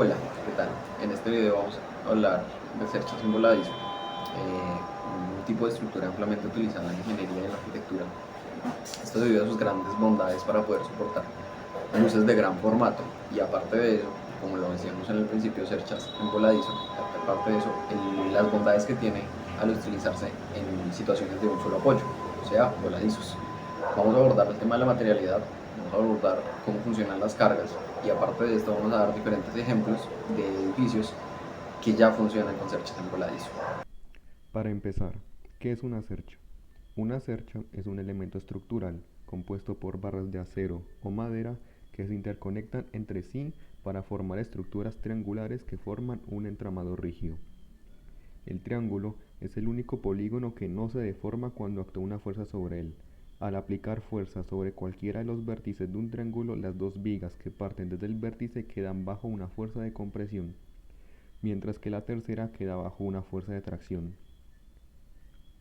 Hola, ¿qué tal? En este video vamos a hablar de cerchas en voladizo, un tipo de estructura ampliamente utilizada en la ingeniería y en la arquitectura. Esto debido a sus grandes bondades para poder soportar luces de gran formato y aparte de eso, como lo decíamos en el principio, cerchas en voladizo, aparte de eso, las bondades que tiene al utilizarse en situaciones de un solo apoyo, o sea, voladizos. Vamos a abordar el tema de la materialidad, vamos a abordar cómo funcionan las cargas y aparte de esto vamos a dar diferentes ejemplos de edificios que ya funcionan con cerchas en voladizo. Para empezar, ¿qué es una cercha? Una cercha es un elemento estructural compuesto por barras de acero o madera que se interconectan entre sí para formar estructuras triangulares que forman un entramado rígido. El triángulo es el único polígono que no se deforma cuando actúa una fuerza sobre él. Al aplicar fuerza sobre cualquiera de los vértices de un triángulo, las dos vigas que parten desde el vértice quedan bajo una fuerza de compresión, mientras que la tercera queda bajo una fuerza de tracción.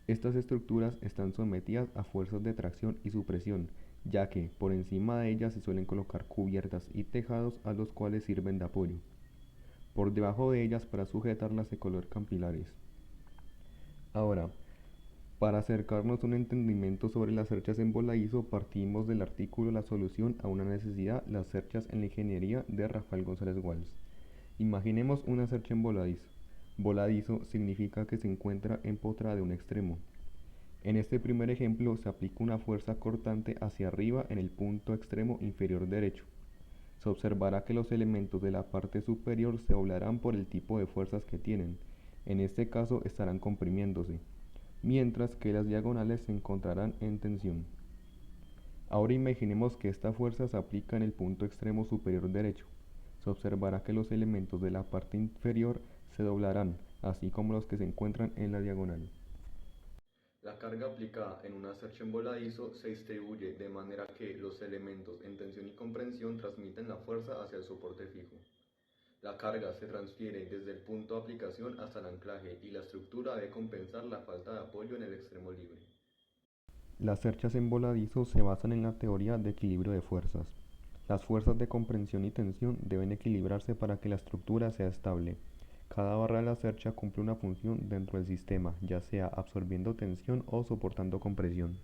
Estas estructuras están sometidas a fuerzas de tracción y supresión, ya que por encima de ellas se suelen colocar cubiertas y tejados a los cuales sirven de apoyo. Por debajo de ellas, para sujetarlas, se colocan pilares. Ahora, para acercarnos a un entendimiento sobre las cerchas en voladizo, partimos del artículo La solución a una necesidad, las cerchas en la ingeniería, de Rafael González Walls. Imaginemos una cercha en voladizo. Voladizo significa que se encuentra empotrada de un extremo. En este primer ejemplo se aplica una fuerza cortante hacia arriba en el punto extremo inferior derecho. Se observará que los elementos de la parte superior se doblarán por el tipo de fuerzas que tienen. En este caso estarán comprimiéndose, mientras que las diagonales se encontrarán en tensión. Ahora imaginemos que esta fuerza se aplica en el punto extremo superior derecho. Se observará que los elementos de la parte inferior se doblarán, así como los que se encuentran en la diagonal. La carga aplicada en una cercha en voladizo se distribuye de manera que los elementos en tensión y comprensión transmiten la fuerza hacia el soporte fijo. La carga se transfiere desde el punto de aplicación hasta el anclaje y la estructura debe compensar la falta de apoyo en el extremo libre. Las cerchas en voladizo se basan en la teoría de equilibrio de fuerzas. Las fuerzas de comprensión y tensión deben equilibrarse para que la estructura sea estable. Cada barra de la cercha cumple una función dentro del sistema, ya sea absorbiendo tensión o soportando compresión.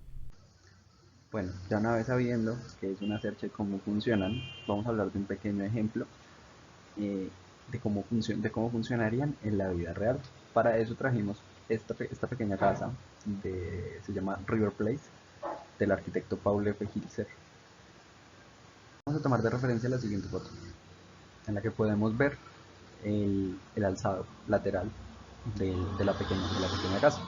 Bueno, ya una vez sabiendo qué es una cercha y cómo funcionan, vamos a hablar de un pequeño ejemplo eh, de cómo funcionarían en la vida real. Para eso trajimos esta pequeña casa, se llama River Place, del arquitecto Paul F. Hilser. Vamos a tomar de referencia la siguiente foto, en la que podemos ver el alzado lateral de la pequeña casa.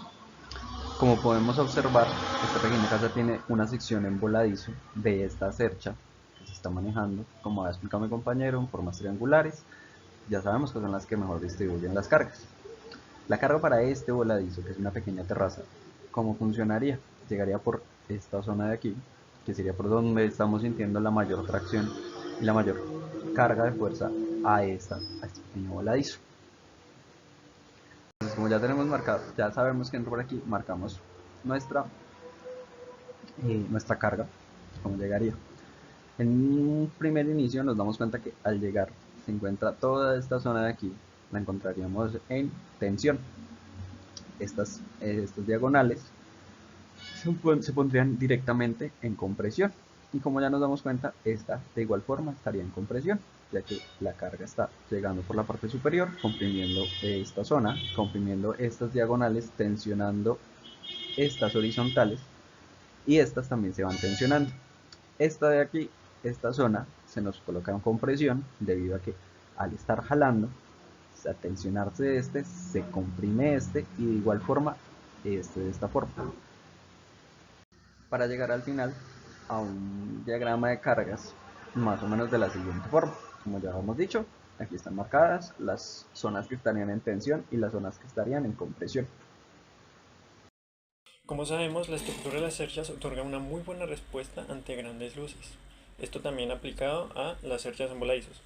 Como podemos observar, esta pequeña casa tiene una sección en voladizo de esta cercha que se está manejando, como ha explicado mi compañero, en formas triangulares. Ya sabemos que son las que mejor distribuyen las cargas. La carga para este voladizo, que es una pequeña terraza, ¿cómo funcionaría? Llegaría por esta zona de aquí, que sería por donde estamos sintiendo la mayor tracción y la mayor carga de fuerza a este pequeño voladizo. Entonces, como ya tenemos marcado, ya sabemos que entra por aquí, marcamos nuestra, nuestra carga, cómo llegaría. En un primer inicio nos damos cuenta que al llegar se encuentra toda esta zona de aquí, la encontraríamos en tensión. Estas diagonales se pondrían directamente en compresión. Y como ya nos damos cuenta, esta de igual forma estaría en compresión, ya que la carga está llegando por la parte superior, comprimiendo esta zona, comprimiendo estas diagonales, tensionando estas horizontales y estas también se van tensionando. Esta de aquí, esta zona, se nos coloca en compresión debido a que al estar jalando, al tensionarse este, se comprime este y de igual forma este de esta forma. Para llegar al final a un diagrama de cargas más o menos de la siguiente forma. Como ya hemos dicho, aquí están marcadas las zonas que estarían en tensión y las zonas que estarían en compresión. Como sabemos, la estructura de las cerchas otorga una muy buena respuesta ante grandes luces. Esto también aplicado a las cerchas en voladizos.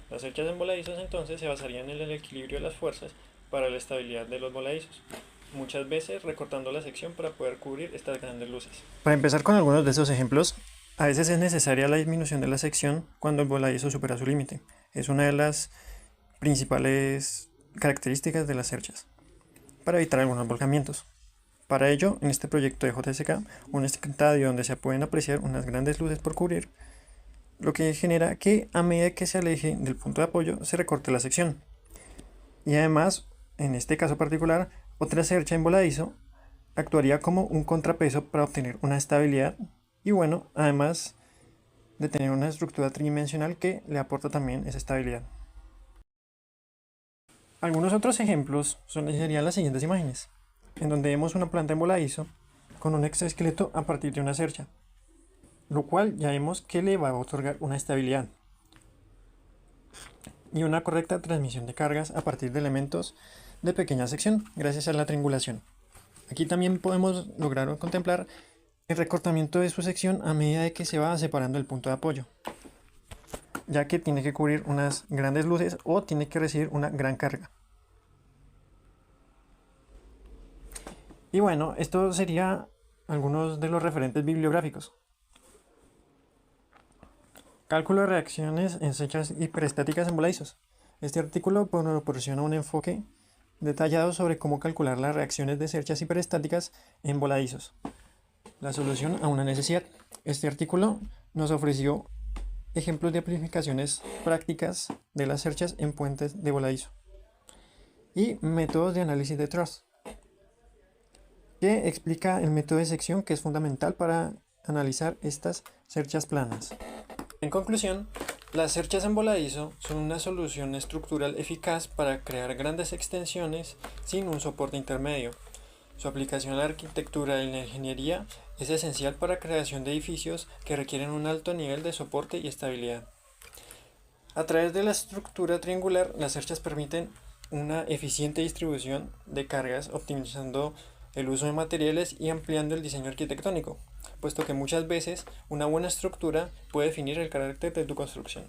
Las cerchas en voladizos entonces se basarían en el equilibrio de las fuerzas para la estabilidad de los voladizos, muchas veces recortando la sección para poder cubrir estas grandes luces. Para empezar con algunos de estos ejemplos, a veces es necesaria la disminución de la sección cuando el voladizo supera su límite. Es una de las principales características de las cerchas para evitar algunos volcamientos. Para ello, en este proyecto de JSK, un estadio donde se pueden apreciar unas grandes luces por cubrir, lo que genera que a medida que se aleje del punto de apoyo se recorte la sección. Y además, en este caso particular, otra cercha en voladizo actuaría como un contrapeso para obtener una estabilidad y bueno, además de tener una estructura tridimensional que le aporta también esa estabilidad. Algunos otros ejemplos serían las siguientes imágenes, en donde vemos una planta en voladizo con un exoesqueleto a partir de una cercha, lo cual ya vemos que le va a otorgar una estabilidad y una correcta transmisión de cargas a partir de elementos de pequeña sección gracias a la triangulación. Aquí también podemos lograr contemplar el recortamiento de su sección a medida de que se va separando el punto de apoyo, ya que tiene que cubrir unas grandes luces o tiene que recibir una gran carga. Y bueno, esto sería algunos de los referentes bibliográficos. Cálculo de reacciones en cerchas hiperestáticas en voladizos. Este artículo proporciona un enfoque detallado sobre cómo calcular las reacciones de cerchas hiperestáticas en voladizos. La solución a una necesidad. Este artículo nos ofreció ejemplos de aplicaciones prácticas de las cerchas en puentes de voladizo y métodos de análisis de truss, que explica el método de sección que es fundamental para analizar estas cerchas planas. En conclusión, las cerchas en voladizo son una solución estructural eficaz para crear grandes extensiones sin un soporte intermedio. Su aplicación en la arquitectura y en la ingeniería es esencial para la creación de edificios que requieren un alto nivel de soporte y estabilidad. A través de la estructura triangular, las cerchas permiten una eficiente distribución de cargas, optimizando el uso de materiales y ampliando el diseño arquitectónico, puesto que muchas veces una buena estructura puede definir el carácter de tu construcción.